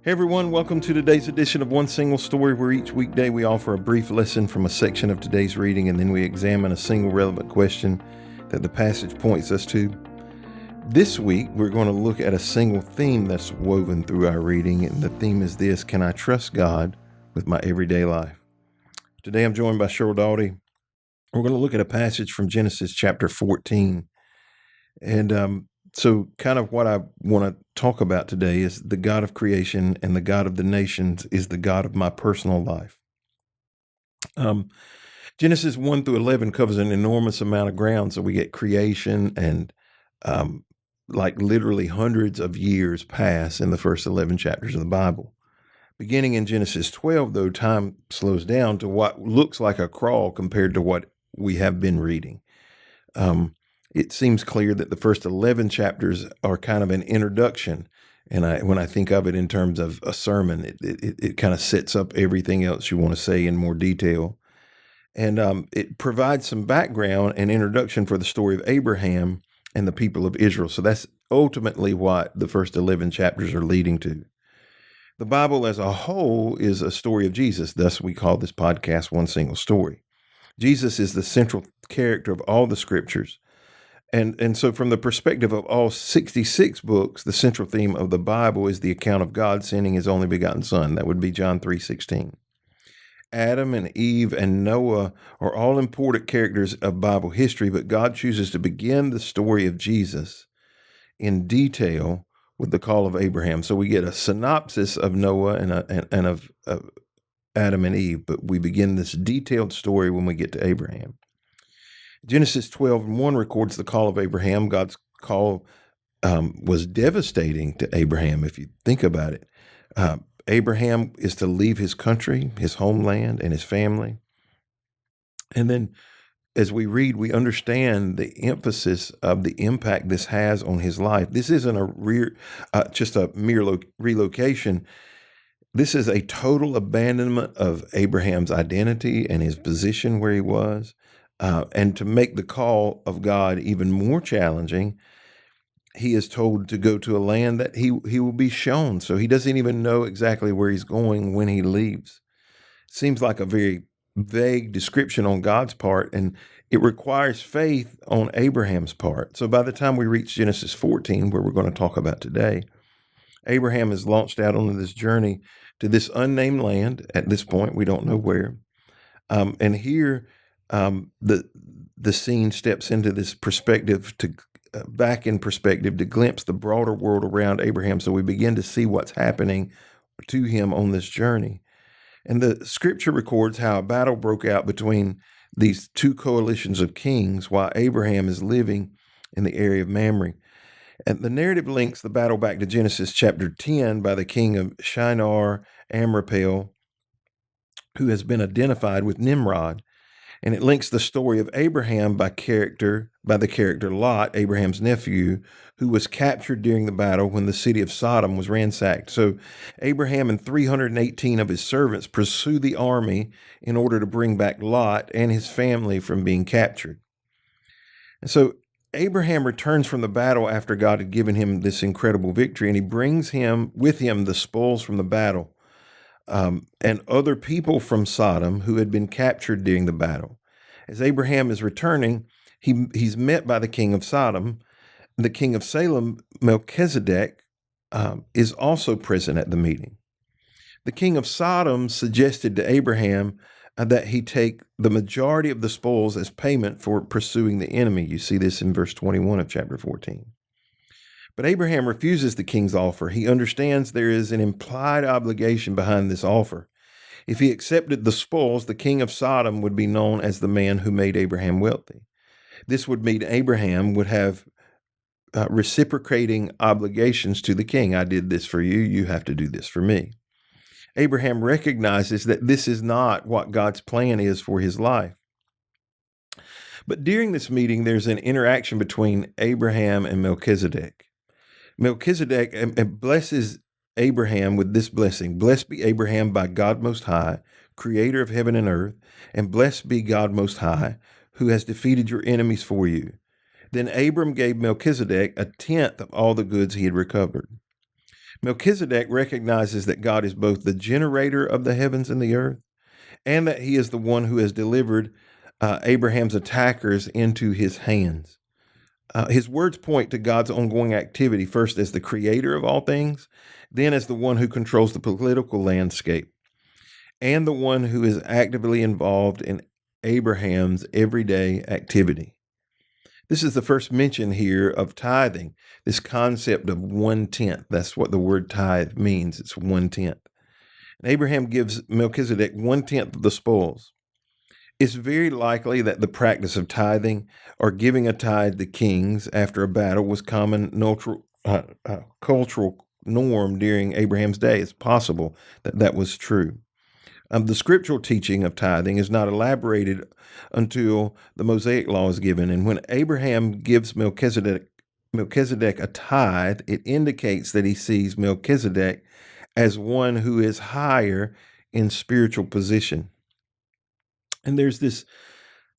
Hey everyone, welcome to today's edition of One Single Story, where each weekday we offer a brief lesson from a section of today's reading, and then we examine a single relevant question that the passage points us to. This week, we're going to look at a single theme that's woven through our reading, and the theme is this: can I trust God with my everyday life? Today I'm joined by Sheryl Daughety. We're going to look at a passage from Genesis chapter 14. And so kind of what I want to talk about today is the God of creation and the God of the nations is the God of my personal life. Genesis 1 through 11 covers an enormous amount of ground. So we get creation and like literally hundreds of years pass in the first 11 chapters of the Bible. Beginning in Genesis 12, though, time slows down to what looks like a crawl compared to what we have been reading. It seems clear that the first 11 chapters are kind of an introduction. And when I think of it in terms of a sermon, it kind of sets up everything else you want to say in more detail. And it provides some background and introduction for the story of Abraham and the people of Israel. So that's ultimately what the first 11 chapters are leading to. The Bible as a whole is a story of Jesus. Thus, we call this podcast One Single Story. Jesus is the central character of all the scriptures. And so from the perspective of all 66 books, the central theme of the Bible is the account of God sending his only begotten son. That would be John 3:16. Adam and Eve and Noah are all important characters of Bible history, but God chooses to begin the story of Jesus in detail with the call of Abraham. So we get a synopsis of Noah and of Adam and Eve, but we begin this detailed story when we get to Abraham. Genesis 12:1 records the call of Abraham. God's call was devastating to Abraham, if you think about it. Abraham is to leave his country, his homeland, and his family. And then as we read, we understand the emphasis of the impact this has on his life. This isn't just a mere relocation. This is a total abandonment of Abraham's identity and his position where he was. And to make the call of God even more challenging, he is told to go to a land that he will be shown. So he doesn't even know exactly where he's going when he leaves. Seems like a very vague description on God's part, and it requires faith on Abraham's part. So by the time we reach Genesis 14, where we're going to talk about today, Abraham is launched out on this journey to this unnamed land. At this point, we don't know where. And here, the scene steps into this perspective back in perspective to glimpse the broader world around Abraham. So we begin to see what's happening to him on this journey. And the scripture records how a battle broke out between these two coalitions of kings while Abraham is living in the area of Mamre. And the narrative links the battle back to Genesis chapter 10 by the king of Shinar, Amraphel, who has been identified with Nimrod. And it links the story of Abraham by the character Lot, Abraham's nephew, who was captured during the battle when the city of Sodom was ransacked. So Abraham and 318 of his servants pursue the army in order to bring back Lot and his family from being captured. And so Abraham returns from the battle after God had given him this incredible victory, and he brings with him the spoils from the battle. And other people from Sodom who had been captured during the battle. As Abraham is returning, he's met by the king of Sodom. The king of Salem, Melchizedek, is also present at the meeting. The king of Sodom suggested to Abraham that he take the majority of the spoils as payment for pursuing the enemy. You see this in verse 21 of chapter 14. But Abraham refuses the king's offer. He understands there is an implied obligation behind this offer. If he accepted the spoils, the king of Sodom would be known as the man who made Abraham wealthy. This would mean Abraham would have reciprocating obligations to the king. I did this for you, you have to do this for me. Abraham recognizes that this is not what God's plan is for his life. But during this meeting, there's an interaction between Abraham and Melchizedek. Melchizedek blesses Abraham with this blessing. Blessed be Abraham by God Most High, creator of heaven and earth, and blessed be God Most High, who has defeated your enemies for you. Then Abram gave Melchizedek a tenth of all the goods he had recovered. Melchizedek recognizes that God is both the generator of the heavens and the earth, and that he is the one who has delivered Abraham's attackers into his hands. His words point to God's ongoing activity, first as the creator of all things, then as the one who controls the political landscape, and the one who is actively involved in Abraham's everyday activity. This is the first mention here of tithing, this concept of 1/10. That's what the word tithe means. It's 1/10. And Abraham gives Melchizedek 1/10 of the spoils. It's very likely that the practice of tithing or giving a tithe to kings after a battle was common cultural norm during Abraham's day. It's possible that that was true. The scriptural teaching of tithing is not elaborated until the Mosaic law is given. And when Abraham gives Melchizedek a tithe, it indicates that he sees Melchizedek as one who is higher in spiritual position. And there's this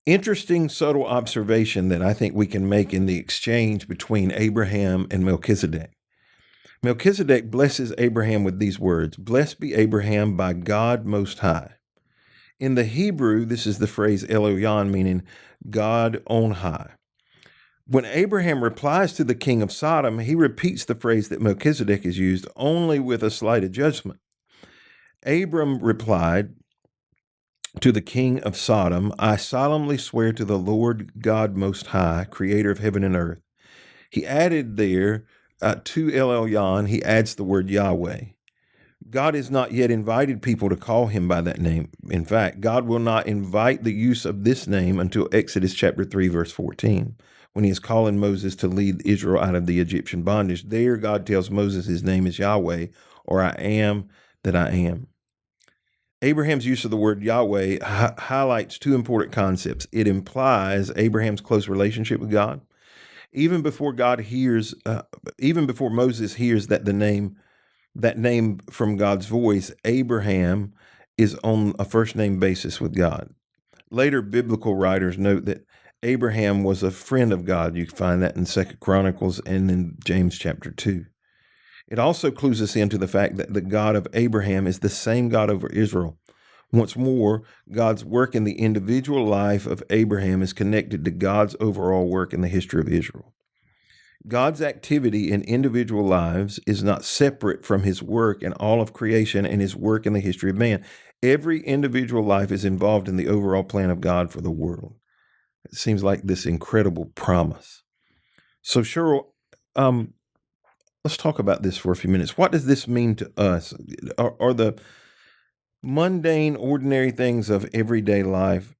interesting, subtle observation that I think we can make in the exchange between Abraham and Melchizedek. Melchizedek blesses Abraham with these words, "Blessed be Abraham by God Most High." In the Hebrew, this is the phrase Eloyon, meaning God on high. When Abraham replies to the king of Sodom, he repeats the phrase that Melchizedek has used, only with a slight adjustment. Abram replied to the king of Sodom, "I solemnly swear to the Lord God Most High, creator of heaven and earth." He added there, to El Elyon, he adds the word Yahweh. God has not yet invited people to call him by that name. In fact, God will not invite the use of this name until Exodus chapter 3, verse 14, when he is calling Moses to lead Israel out of the Egyptian bondage. There, God tells Moses his name is Yahweh, or I am that I am. Abraham's use of the word Yahweh highlights two important concepts. It implies Abraham's close relationship with God. Even before Moses hears that name from God's voice, Abraham is on a first name basis with God. Later biblical writers note that Abraham was a friend of God. You can find that in 2 Chronicles and in James chapter 2. It also clues us into the fact that the God of Abraham is the same God over Israel. Once more, God's work in the individual life of Abraham is connected to God's overall work in the history of Israel. God's activity in individual lives is not separate from his work in all of creation and his work in the history of man. Every individual life is involved in the overall plan of God for the world. It seems like this incredible promise. So, Sheryl, let's talk about this for a few minutes. What does this mean to us? Are the mundane, ordinary things of everyday life,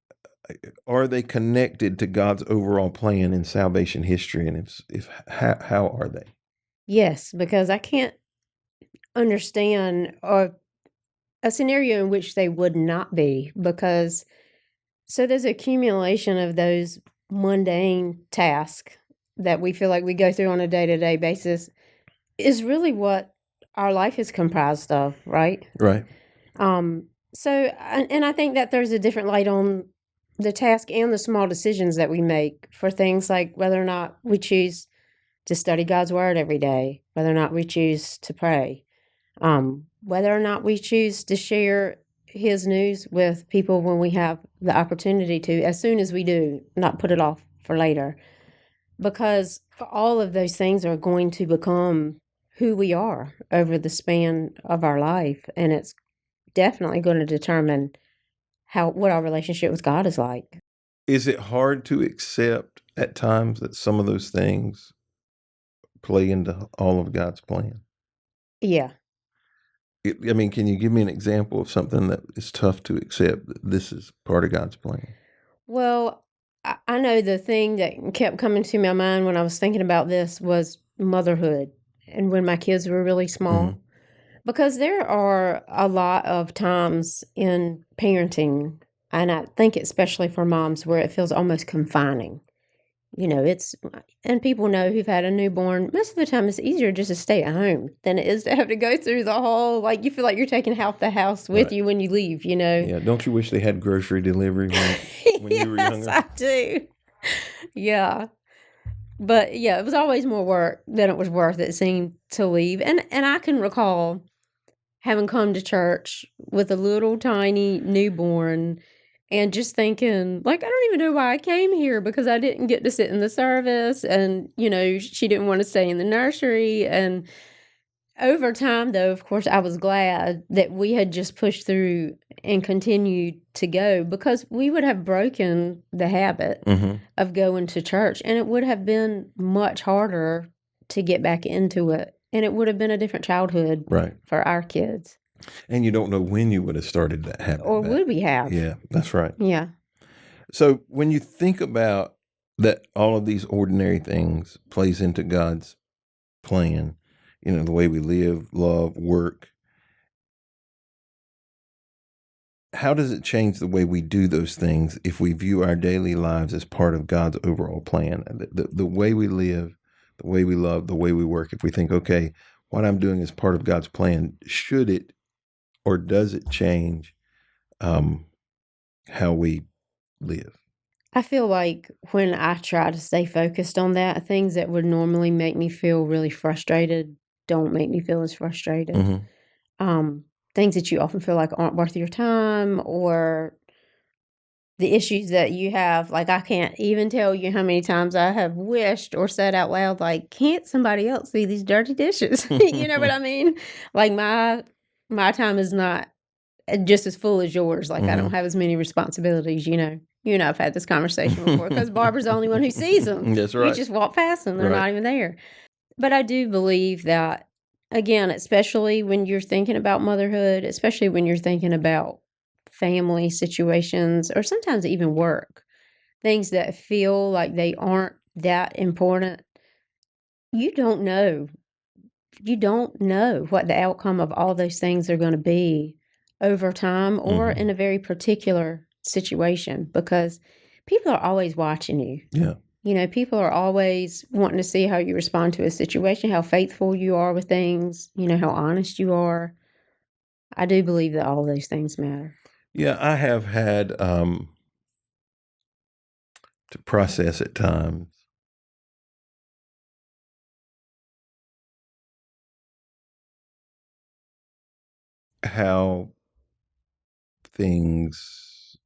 are they connected to God's overall plan in salvation history? And if how are they? Yes, because I can't understand a scenario in which they would not be, because there's accumulation of those mundane tasks that we feel like we go through on a day-to-day basis is really what our life is comprised of, right? Right. And I think that there's a different light on the task and the small decisions that we make for things like whether or not we choose to study God's word every day, whether or not we choose to pray, whether or not we choose to share his news with people when we have the opportunity to, as soon as we do, not put it off for later. Because all of those things are going to become who we are over the span of our life. And it's definitely going to determine what our relationship with God is like. Is it hard to accept at times that some of those things play into all of God's plan? Yeah. Can you give me an example of something that is tough to accept that this is part of God's plan? Well, I know the thing that kept coming to my mind when I was thinking about this was motherhood and when my kids were really small. Mm-hmm. Because there are a lot of times in parenting, and I think especially for moms, where it feels almost confining. And people know who've had a newborn, most of the time it's easier just to stay at home than it is to have to go through the whole, you feel like you're taking half the house with you when you leave, Yeah, don't you wish they had grocery delivery when you were younger? Yes, I do. Yeah. But yeah, it was always more work than it was worth, it seemed, to leave. And I can recall having come to church with a little tiny newborn and just thinking, like, I don't even know why I came here because I didn't get to sit in the service. And, she didn't want to stay in the nursery. And over time, though, of course, I was glad that we had just pushed through and continued to go because we would have broken the habit of going to church, and it would have been much harder to get back into it, and it would have been a different childhood Right. for our kids. And you don't know when you would have started that habit. Or would we have? Yeah, that's right. Yeah. So when you think about that, all of these ordinary things plays into God's plan, the way we live, love, work. How does it change the way we do those things if we view our daily lives as part of God's overall plan? The way we live, the way we love, the way we work, if we think, okay, what I'm doing is part of God's plan, should it or does it change how we live? I feel like when I try to stay focused on that, things that would normally make me feel really frustrated don't make me feel as frustrated. Things that you often feel like aren't worth your time, or the issues that you have. Like, I can't even tell you how many times I have wished or said out loud, like, can't somebody else see these dirty dishes? You know what I mean? Like, my time is not just as full as yours. Like, I don't have as many responsibilities, You and I have had this conversation before because Barbara's the only one who sees them. That's right. You just walk past them. They're Right. not even there. But I do believe that, again, especially when you're thinking about motherhood, especially when you're thinking about family situations, or sometimes even work, things that feel like they aren't that important, you don't know. You don't know what the outcome of all those things are going to be over time or in a very particular situation, because people are always watching you. Yeah. People are always wanting to see how you respond to a situation, how faithful you are with things, how honest you are. I do believe that all those things matter. Yeah, I have had to process at times how things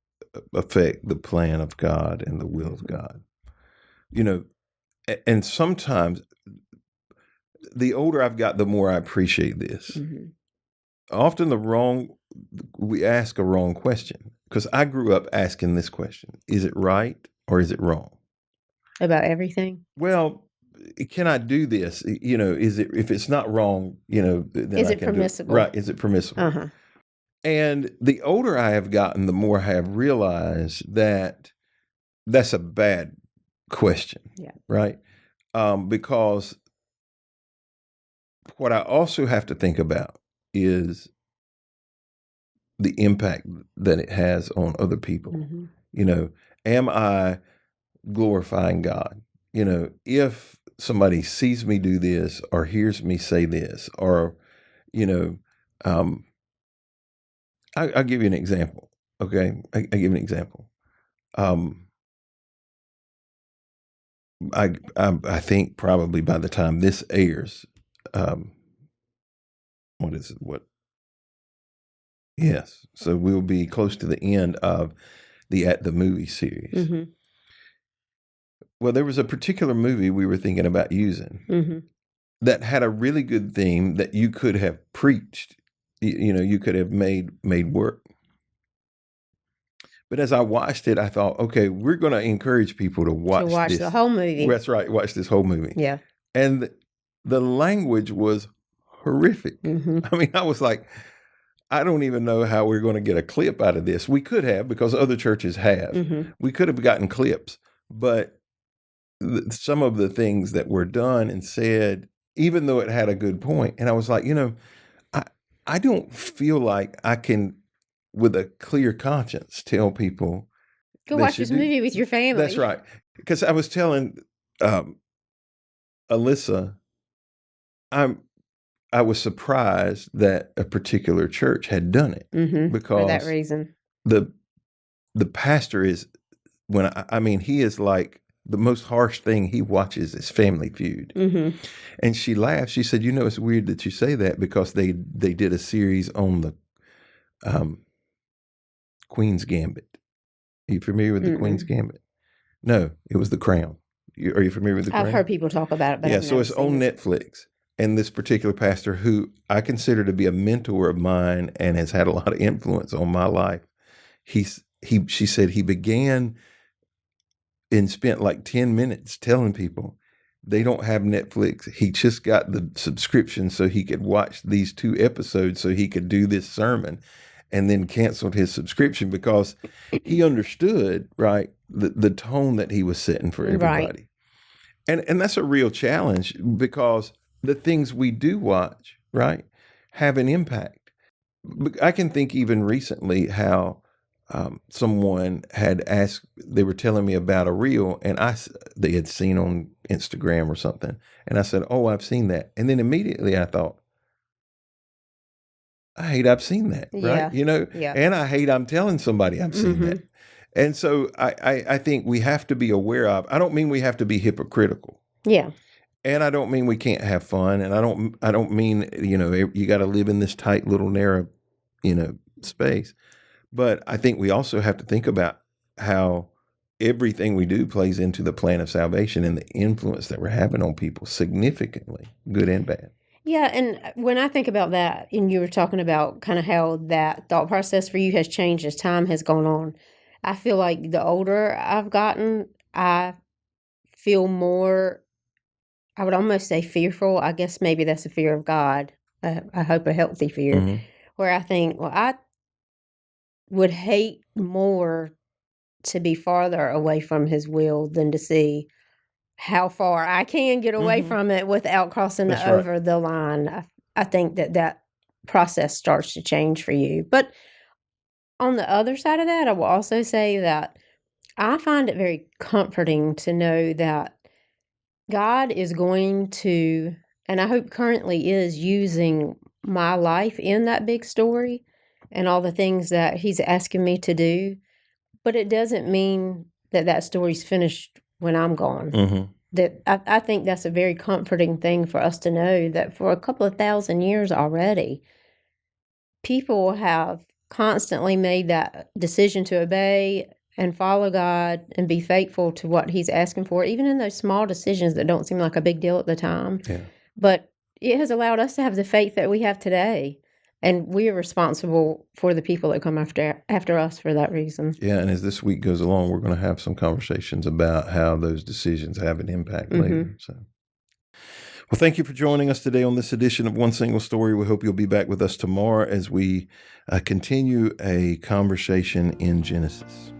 affect the plan of God and the will of God. And sometimes the older I've got, the more I appreciate this. Often we ask a wrong question, because I grew up asking this question: is it right or is it wrong? About everything? Well, can I do this? Is it, if it's not wrong, then Is I it can permissible? do it. Right? Is it permissible? Uh-huh. And the older I have gotten, the more I have realized that that's a bad question. Yeah. Right? Because what I also have to think about is the impact that it has on other people. Am I glorifying God? If somebody sees me do this or hears me say this, or, I'll give you an example. Okay. I give you an example. I think probably by the time this airs, what is it? Yes. So we'll be close to the end of the At the Movie series. Well, there was a particular movie we were thinking about using that had a really good theme that you could have preached. You could have made work. But as I watched it, I thought, okay, we're going to encourage people to watch this. The whole movie. That's right. Watch this whole movie. Yeah. And the language was horrific. I mean, I was like, I don't even know how we're going to get a clip out of this. We could have, because other churches have. We could have gotten clips, but some of the things that were done and said, even though it had a good point, and I was like, I don't feel like I can, with a clear conscience, tell people go watch this movie with your family. That's right. Because I was telling Alyssa, I was surprised that a particular church had done it, because for that reason. The pastor is, he is like the most harsh thing he watches is Family Feud. Mm-hmm. And she laughed. She said, it's weird that you say that because they did a series on the Queen's Gambit. Are you familiar with the Queen's Gambit? No, it was The Crown. Are you familiar with The Crown? I've heard people talk about it, but I've so never it's seen on it. Netflix. And this particular pastor, who I consider to be a mentor of mine and has had a lot of influence on my life, she said he began and spent like 10 minutes telling people they don't have Netflix. He just got the subscription so he could watch these 2 episodes so he could do this sermon, and then canceled his subscription because he understood, right, the tone that he was setting for everybody. Right. And that's a real challenge because the things we do watch, right, have an impact. I can think even recently how someone had asked, they were telling me about a reel, and they had seen on Instagram or something. And I said, oh, I've seen that. And then immediately I thought, I've seen that, right? Yeah. And I hate I'm telling somebody I've seen that. And so I think we have to be aware of, I don't mean we have to be hypocritical. Yeah. And I don't mean we can't have fun. And I don't mean, you got to live in this tight little narrow, space. But I think we also have to think about how everything we do plays into the plan of salvation and the influence that we're having on people significantly, good and bad. Yeah, and when I think about that, and you were talking about kind of how that thought process for you has changed as time has gone on, I feel like the older I've gotten, I feel more, I would almost say fearful. I guess maybe that's a fear of God. I hope a healthy fear, where I think, well, I would hate more to be farther away from his will than to see how far I can get away from it without crossing over the line. I think that process starts to change for you. But on the other side of that, I will also say that I find it very comforting to know that God is going to, and I hope currently is, using my life in that big story and all the things that he's asking me to do. But it doesn't mean that story's finished when I'm gone. That I think that's a very comforting thing for us to know, that for a couple of thousand years already, people have constantly made that decision to obey and follow God and be faithful to what he's asking for, even in those small decisions that don't seem like a big deal at the time. Yeah. But it has allowed us to have the faith that we have today. And we are responsible for the people that come after us for that reason. Yeah, and as this week goes along, we're going to have some conversations about how those decisions have an impact later. So, well, thank you for joining us today on this edition of One Single Story. We hope you'll be back with us tomorrow as we continue a conversation in Genesis.